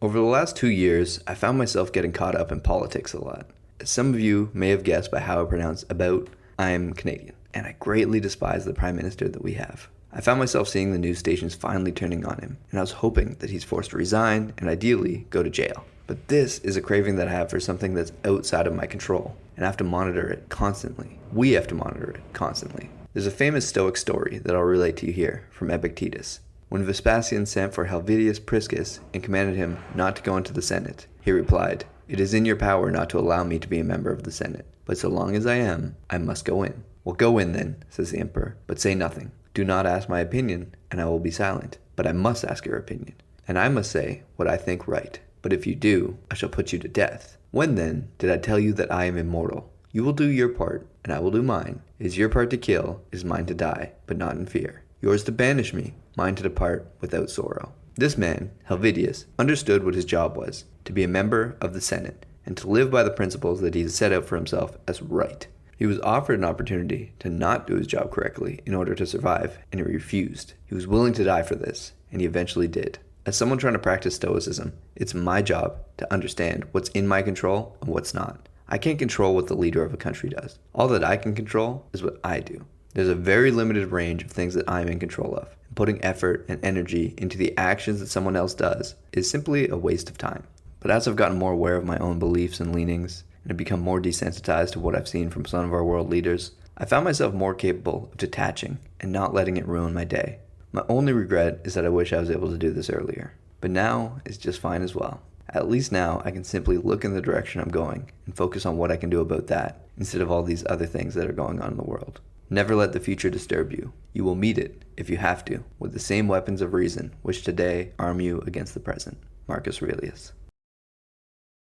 Over the last 2 years, I found myself getting caught up in politics a lot. As some of you may have guessed by how I pronounce about, I am Canadian, and I greatly despise the Prime Minister that we have. I found myself seeing the news stations finally turning on him, and I was hoping that he's forced to resign and ideally go to jail. But this is a craving that I have for something that's outside of my control, and I have to monitor it constantly. We have to monitor it constantly. There's a famous Stoic story that I'll relate to you here from Epictetus. When Vespasian sent for Helvidius Priscus and commanded him not to go into the Senate, he replied, "It is in your power not to allow me to be a member of the Senate, but so long as I am, I must go in." "Well, go in then," says the emperor, "but say nothing. Do not ask my opinion, and I will be silent. But I must ask your opinion, and I must say what I think right. But if you do, I shall put you to death. When then did I tell you that I am immortal? You will do your part, and I will do mine. It is your part to kill, it is mine to die, but not in fear. Yours to banish me, mine to depart without sorrow." This man, Helvidius, understood what his job was, to be a member of the Senate, and to live by the principles that he had set out for himself as right. He was offered an opportunity to not do his job correctly in order to survive, and he refused. He was willing to die for this, and he eventually did. As someone trying to practice Stoicism, it's my job to understand what's in my control and what's not. I can't control what the leader of a country does. All that I can control is what I do. There's a very limited range of things that I'm in control of. And putting effort and energy into the actions that someone else does is simply a waste of time. But as I've gotten more aware of my own beliefs and leanings, and have become more desensitized to what I've seen from some of our world leaders, I found myself more capable of detaching and not letting it ruin my day. My only regret is that I wish I was able to do this earlier. But now it's just fine as well. At least now I can simply look in the direction I'm going and focus on what I can do about that instead of all these other things that are going on in the world. Never let the future disturb you. You will meet it, if you have to, with the same weapons of reason which today arm you against the present. Marcus Aurelius.